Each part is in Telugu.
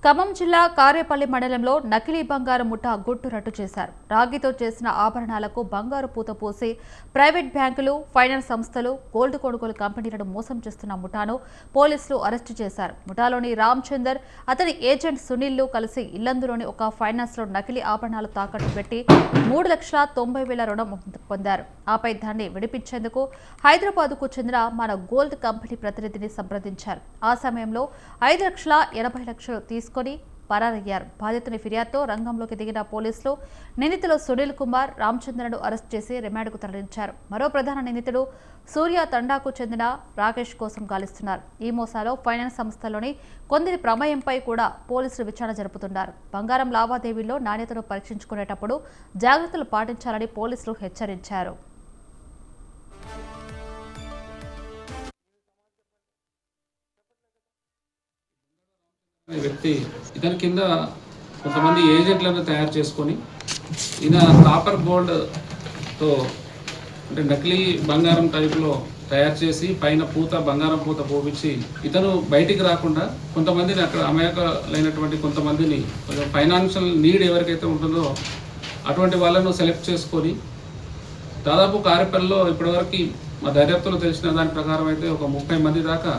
ఖమ్మం జిల్లా కారేపల్లి మండలంలో నకిలీ బంగారు ముఠా గుట్టు రట్టు చేశారు. రాగితో చేసిన ఆభరణాలకు బంగారు పూత పోసి ప్రైవేట్ బ్యాంకులు, ఫైనాన్స్ సంస్థలు, గోల్డ్ కొనుగోలు కంపెనీలను మోసం చేస్తున్న ముఠాను పోలీసులు అరెస్టు చేశారు. ముఠాలోని రామచందర్, అతని ఏజెంట్ సునీల్ కలిసి ఇల్లందులోని ఒక ఫైనాన్స్ లో నకిలీ ఆభరణాలు తాకట్టు పెట్టి 3,90,000 రుణం పొందారు. ఆపై దాన్ని విడిపించేందుకు హైదరాబాద్కు చెందిన మన గోల్డ్ కంపెనీ ప్రతినిధిని సంప్రదించారు. ఆ సమయంలో 5,80,00,000 తీసుకొని పరారయ్యారు. బాధితుని ఫిర్యాదుతో రంగంలోకి దిగిన పోలీసులు నిందితులు సునీల్ కుమార్, రామచంద్రను అరెస్ట్ చేసి రిమాండ్కు తరలించారు. మరో ప్రధాన నిందితుడు సూర్య తండాకు చెందిన రాకేష్ కోసం గాలిస్తున్నారు. ఈ మోసాలో ఫైనాన్స్ సంస్థలోని కొందరి ప్రమేయంపై కూడా పోలీసులు విచారణ జరుపుతున్నారు. బంగారం లావాదేవీల్లో నాణ్యతను పరీక్షించుకునేటప్పుడు జాగ్రత్తలు పాటించాలని పోలీసులు హెచ్చరించారు. వ్యక్తి ఇతని కింద కొంతమంది ఏజెంట్లను తయారు చేసుకొని ఈయన కాపర్ గోల్డ్తో అంటే నకిలీ బంగారం టైప్లో తయారు చేసి పైన బంగారం పూత పోపించి ఇతను బయటికి రాకుండా కొంతమందిని అక్కడ అమాయకులైనటువంటి కొంతమందిని ఫైనాన్షియల్ నీడ్ ఎవరికైతే ఉంటుందో అటువంటి వాళ్ళను సెలెక్ట్ చేసుకొని దాదాపు కారేపల్లిలో ఇప్పటివరకు మా దర్యాప్తులో తెలిసిన దాని ప్రకారం అయితే ఒక 30 మంది దాకా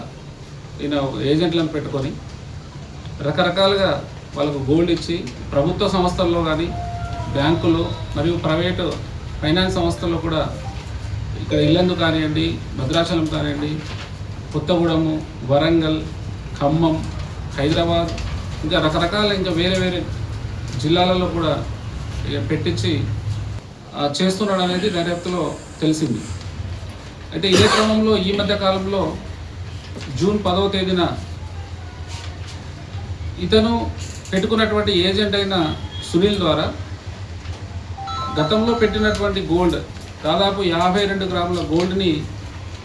ఈయన ఏజెంట్లను పెట్టుకొని రకరకాలుగా వాళ్ళకు గోల్డ్ ఇచ్చి ప్రభుత్వ సంస్థల్లో కానీ బ్యాంకులు మరియు ప్రైవేటు ఫైనాన్స్ సంస్థల్లో కూడా ఇక్కడ ఇల్లందు కానివ్వండి, భద్రాచలం కానివ్వండి, కొత్తగూడెము, వరంగల్, ఖమ్మం, హైదరాబాద్ ఇంకా రకరకాల ఇంకా వేరే వేరే జిల్లాలలో కూడా పెట్టించి చేస్తున్నాడు అనేది దర్యాప్తులో తెలిసింది. అయితే ఇదే క్రమంలో ఈ మధ్య కాలంలో జూన్ 10వ తేదీన ఇతను పెట్టుకున్నటువంటి ఏజెంట్ అయిన సునీల్ ద్వారా గతంలో పెట్టినటువంటి గోల్డ్ దాదాపు 52 గ్రాముల గోల్డ్ని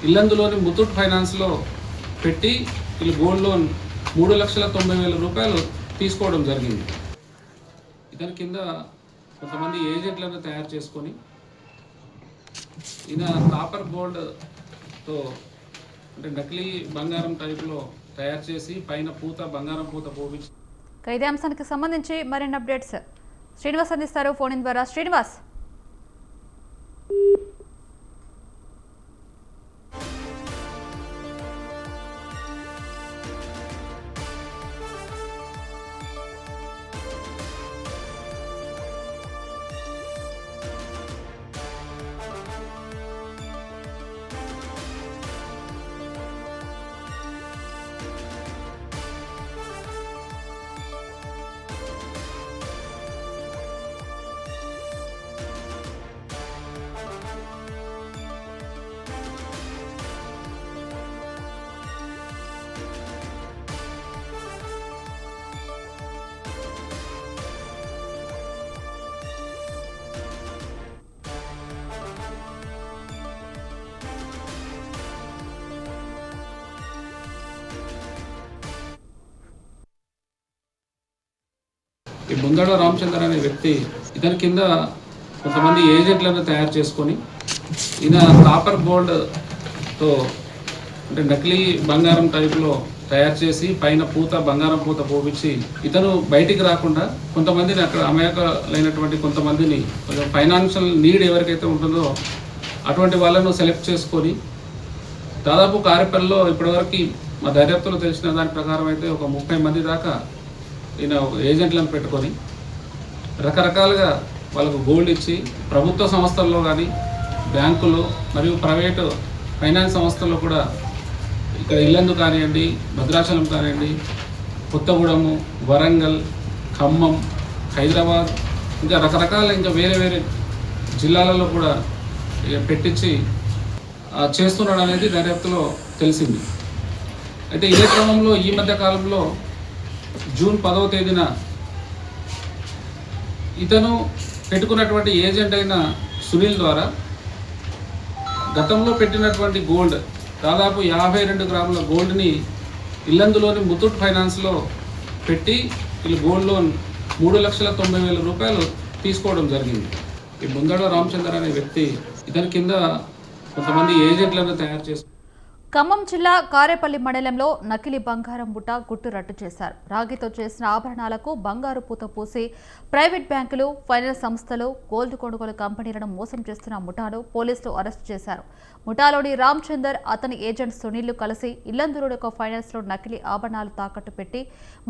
ఇల్లందులోని ముతూట్ ఫైనాన్స్లో పెట్టి వీళ్ళు గోల్డ్ లోన్ 3,90,000 రూపాయలు తీసుకోవడం జరిగింది. ఇతని కింద కొంతమంది ఏజెంట్లను తయారు చేసుకొని ఈయన కాపర్ గోల్డ్తో అంటే నకిలీ బంగారం టైప్లో తయారు చేసి పైన బంగారం పూత పోపించి. ఇదే అంశానికి సంబంధించి మరిన్ని అప్డేట్స్ శ్రీనివాస్ అందిస్తారు ఫోన్ ఇన్ ద్వారా. శ్రీనివాస్, ఈ బుందడ రామచందర్ అనే వ్యక్తి ఇతని కింద కొంతమంది ఏజెంట్లను తయారు చేసుకొని ఈయన కాపర్ గోల్డ్తో అంటే నకిలీ బంగారం టైప్లో తయారు చేసి పైన బంగారం పూత పోపించి ఇతను బయటికి రాకుండా కొంతమందిని అక్కడ అమాయకులైనటువంటి కొంతమందిని ఫైనాన్షియల్ నీడ్ ఎవరికైతే ఉంటుందో అటువంటి వాళ్ళను సెలెక్ట్ చేసుకొని దాదాపు కారేపల్లిలో ఇప్పటివరకు మా దర్యాప్తులో తెలిసిన దాని ప్రకారం అయితే ఒక 30 మంది దాకా ఈయన ఏజెంట్లను పెట్టుకొని రకరకాలుగా వాళ్ళకు గోల్డ్ ఇచ్చి ప్రభుత్వ సంస్థల్లో కానీ బ్యాంకులు మరియు ప్రైవేటు ఫైనాన్స్ సంస్థల్లో కూడా ఇక్కడ ఇల్లందు కానివ్వండి, భద్రాచలం కానివ్వండి, కొత్తగూడెము, వరంగల్, ఖమ్మం, హైదరాబాద్ ఇంకా రకరకాల ఇంకా వేరే వేరే జిల్లాలలో కూడా పెట్టించి చేస్తున్నాడు అనేది దర్యాప్తులో తెలిసింది. అయితే ఇదే క్రమంలో ఈ మధ్య కాలంలో జూన్ 10వ తేదీన ఇతను పెట్టుకున్నటువంటి ఏజెంట్ అయిన సునీల్ ద్వారా గతంలో పెట్టినటువంటి గోల్డ్ దాదాపు 52 గ్రాముల గోల్డ్ని ఇల్లందులోని ముతూట్ ఫైనాన్స్లో పెట్టి వీళ్ళు గోల్డ్ లోన్ 3,90,000 రూపాయలు తీసుకోవడం జరిగింది. ఈ బుందడ రామచందర్ అనే వ్యక్తి ఇతని కింద కొంతమంది ఏజెంట్లను తయారు చేసి ఖమ్మం జిల్లా కారేపల్లి మండలంలో నకిలీ బంగారం ముఠ గుట్టు రట్టు చేశారు. రాగితో చేసిన ఆభరణాలకు బంగారు పూత పూసి ప్రైవేట్ బ్యాంకులు, ఫైనాన్స్ సంస్థలు, గోల్డ్ కొనుగోలు కంపెనీలను మోసం చేస్తున్న ముఠాను పోలీసులు అరెస్టు చేశారు. ముఠాలోని రామచందర్, అతని ఏజెంట్ సునీల్ కలిసి ఇల్లందులో ఒక ఫైనాన్స్ లో నకిలీ ఆభరణాలు తాకట్టు పెట్టి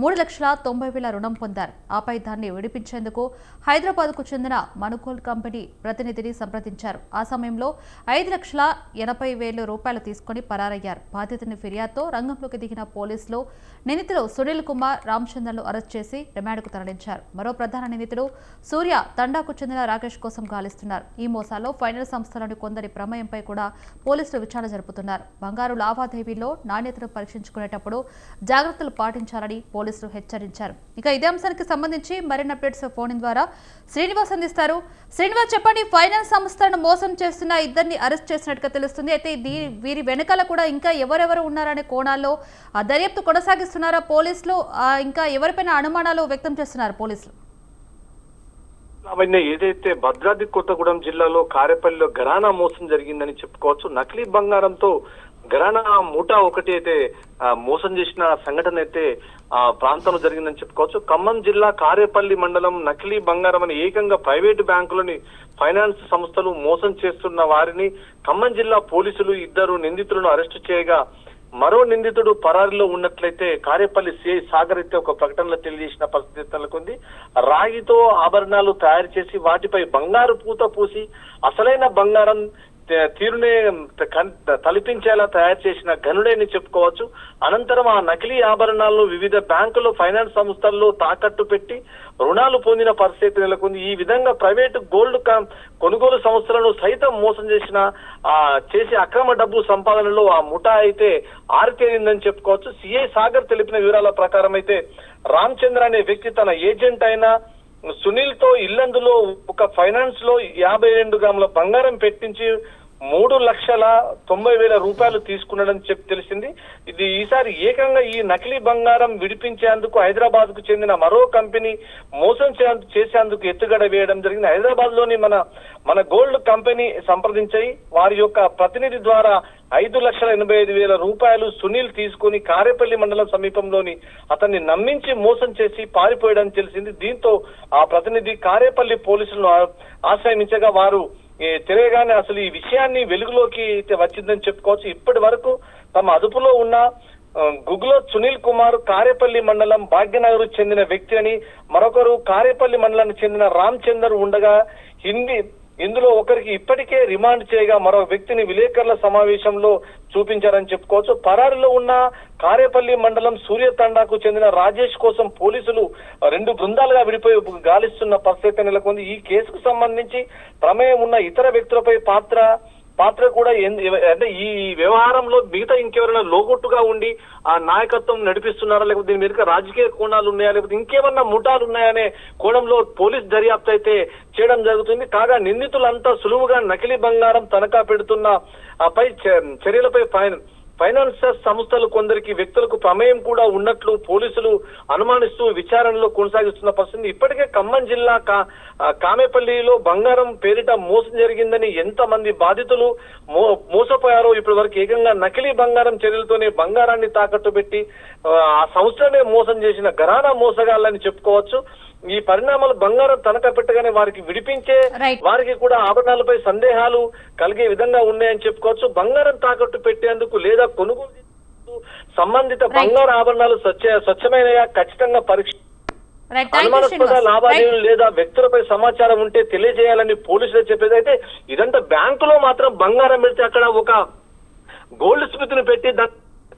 3,90,000 రుణం పొందారు. ఆపై దాన్ని విడిపించేందుకు హైదరాబాద్కు చెందిన మనుగోల్డ్ కంపెనీ ప్రతినిధిని సంప్రదించారు. ఆ సమయంలో 5,80,000 రూపాయలు తీసుకుని పరారయ్యారు. బాధితుని ఫిర్యాదుతో రంగంలోకి దిగిన పోలీసులు నిందితులు సునీల్ కుమార్, రామచందర్ను అరెస్ట్ చేసి రిమాండ్కు తరలించారు. మరో ప్రధాన నిందితుడు సూర్య తండాకు చెందిన రాకేష్ కోసం గాలిస్తున్నారు. ఈ మోసాల్లో ఫైనాన్స్ సంస్థలోని కొందరి ప్రమేయంపై కూడా పోలీసులు విచారణ జరుపుతున్నారు. బంగారు లావాదేవీల్లో నాణ్యతను పరీక్షించుకునేటప్పుడు జాగ్రత్తలు పాటించాలని పోలీసులు హెచ్చరించారు. ఇక ఇదే అంశానికి సంబంధించి మరిన్ని అప్డేట్స్ ఫోన్ ద్వారా శ్రీనివాస్ అందిస్తారు. శ్రీనివాస్, చెప్పండి. ఫైనాన్స్ సంస్థలను మోసం చేస్తున్న ఇద్దరిని అరెస్ట్ చేసినట్టుగా తెలుస్తుంది. అయితే వీరి వెనకాల కూడా ఇంకా ఎవరెవరు ఉన్నారనే కోణాల్లో దర్యాప్తు కొనసాగిస్తున్నారా పోలీసులు? ఇంకా ఎవరిపైన అనుమానాలు వ్యక్తం చేస్తున్నారు పోలీసులు? అవన్నీ ఏదైతే భద్రాద్రి కొత్తగూడెం జిల్లాలో కారేపల్లిలో ఘరానా మోసం జరిగిందని చెప్పుకోవచ్చు. నకిలీ బంగారంతో ఘరానా ముఠా ఒకటి అయితే మోసం చేసిన సంఘటన అయితే ఆ ప్రాంతంలో జరిగిందని చెప్పుకోవచ్చు. ఖమ్మం జిల్లా కారేపల్లి మండలం నకిలీ బంగారం అని ఏకంగా ప్రైవేటు బ్యాంకులని, ఫైనాన్స్ సంస్థలు మోసం చేస్తున్న వారిని ఖమ్మం జిల్లా పోలీసులు ఇద్దరు నిందితులను అరెస్టు చేయగా మరో నిందితుడు పరారీలో ఉన్నట్లయితే కారేపల్లి సిఐ సాగర్ అయితే ఒక ప్రకటనలో తెలియజేసిన పరిస్థితి నెలకొంది. రాగితో ఆభరణాలు తయారు చేసి వాటిపై బంగారు పూత పూసి అసలైన బంగారం తీరునే తలపించేలా తయారు చేసిన ఘనుడని చెప్పుకోవచ్చు. అనంతరం ఆ నకిలీ ఆభరణాలను వివిధ బ్యాంకులు, ఫైనాన్స్ సంస్థల్లో తాకట్టు పెట్టి రుణాలు పొందిన పరిస్థితి నెలకొంది. ఈ విధంగా ప్రైవేటు గోల్డ్ కొనుగోలు సంస్థలను సైతం మోసం చేసి అక్రమ డబ్బు సంపాదనలో ఆ ముఠా అయితే ఆరితేరిందని చెప్పుకోవచ్చు. సిఐ సాగర్ తెలిపిన వివరాల ప్రకారం అయితే రామచంద్ర అనే వ్యక్తి తన ఏజెంట్ అయిన సునీల్ తో ఇల్లందులో ఒక ఫైనాన్స్ లో 52 గ్రాముల బంగారం పెట్టించి 3,90,000 రూపాయలు తీసుకున్నాడని తెలిసింది. ఇది ఈసారి ఏకంగా ఈ నకిలీ బంగారం విడిపించేందుకు హైదరాబాద్ కు చెందిన మరో కంపెనీ మోసం చేసేందుకు ఎత్తుగడ వేయడం జరిగింది. హైదరాబాద్ లోని మన గోల్డ్ కంపెనీ సంప్రదించాయి. వారి యొక్క ప్రతినిధి ద్వారా 5,85,000 రూపాయలు సునీల్ తీసుకుని కారేపల్లి మండలం సమీపంలోని అతన్ని నమ్మించి మోసం చేసి పారిపోయడం తెలిసింది. దీంతో ఆ ప్రతినిధి కారేపల్లి పోలీసులను ఆశ్రయించగా వారు తెలియగానే అసలు ఈ విషయాన్ని వెలుగులోకి వచ్చిందని చెప్పుకోవచ్చు. ఇప్పటి వరకు తమ అదుపులో ఉన్న గుగ్లో సునీల్ కుమార్ కారేపల్లి మండలం భాగ్యనగర్ చెందిన వ్యక్తి అని, మరొకరు కారేపల్లి మండలానికి చెందిన రామచందర్ ఉండగా ఇందులో ఒకరికి ఇప్పటికే రిమాండ్ చేయగా మరో వ్యక్తిని విలేకరుల సమావేశంలో చూపించారని చెప్పుకోవచ్చు. పరారీలో ఉన్న కారేపల్లి మండలం సూర్య తండాకు చెందిన రాజేష్ కోసం పోలీసులు 2 బృందాలుగా విడిపోయి గాలిస్తున్న పరిస్థితి నెలకొంది. ఈ కేసుకు సంబంధించి ప్రమేయం ఉన్న ఇతర వ్యక్తులపై పాత్ర కూడా అంటే ఈ వ్యవహారంలో మిగతా ఇంకెవరైనా లోగొట్టుగా ఉండి ఆ నాయకత్వం నడిపిస్తున్నారా, లేకపోతే దీని మీద రాజకీయ కోణాలు ఉన్నాయా, లేకపోతే ఇంకేమన్నా ముఠాలు ఉన్నాయనే కోణంలో పోలీస్ దర్యాప్తు అయితే చేయడం జరుగుతుంది. కాగా నిందితులంతా సులువుగా నకిలీ బంగారం తనఖా పెడుతున్న చర్యలపై ఫైనాన్స్ సంస్థలు కొందరికి వ్యక్తులకు ప్రమేయం కూడా ఉన్నట్లు పోలీసులు అనుమానిస్తూ విచారణలో కొనసాగిస్తున్న పరిస్థితి. ఇప్పటికే ఖమ్మం జిల్లా కామేపల్లిలో బంగారం పేరిట మోసం జరిగిందని ఎంతమంది బాధితులు మోసపోయారో ఇప్పటి వరకు ఏకంగా నకిలీ బంగారం చర్యలతోనే బంగారాన్ని తాకట్టు పెట్టి ఆ సంస్థనే మోసం చేసిన ఘరానా మోసగాళ్ళని చెప్పుకోవచ్చు. ఈ పరిణామాలు బంగారం తనఖా పెట్టగానే వారికి విడిపించే వారికి కూడా ఆభరణాలపై సందేహాలు కలిగే విధంగా ఉన్నాయని చెప్పుకోవచ్చు. బంగారం తాకట్టు పెట్టేందుకు లేదా కొనుగోలు సంబంధిత బంగారు ఆభరణాలు స్వచ్ఛమైనయా ఖచ్చితంగా పరీక్ష అనుమానాస్పద లావాదేవీలు లేదా వ్యక్తులపై సమాచారం ఉంటే తెలియజేయాలని పోలీసులు చెప్పేది. అయితే ఇదంతా బ్యాంకులో మాత్రం బంగారం పెడితే అక్కడ ఒక గోల్డ్ స్మిత్ ని పెట్టి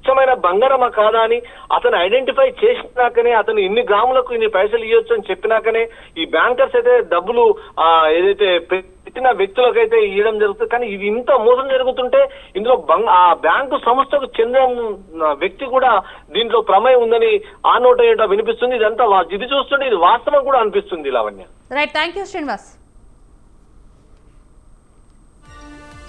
స్వచ్ఛమైన బంగారమా కాదా అని అతను ఐడెంటిఫై చేసినాకనే, అతను ఇన్ని గ్రాములకు ఇన్ని పైసలు ఇవ్వచ్చు అని చెప్పినాకనే ఈ బ్యాంకర్స్ అయితే డబ్బులు ఏదైతే పెట్టిన వ్యక్తులకైతే ఇవ్వడం జరుగుతుంది. కానీ ఇది ఇంత మోసం జరుగుతుంటే ఇందులో ఆ బ్యాంకు సంస్థకు చెందిన వ్యక్తి కూడా దీంట్లో ప్రమేయం ఉందని ఆ నోట వినిపిస్తుంది. ఇదంతా ఇది చూస్తుంటే ఇది వాస్తవం కూడా అనిపిస్తుంది. Lavanya. Right, thank you Srinivas.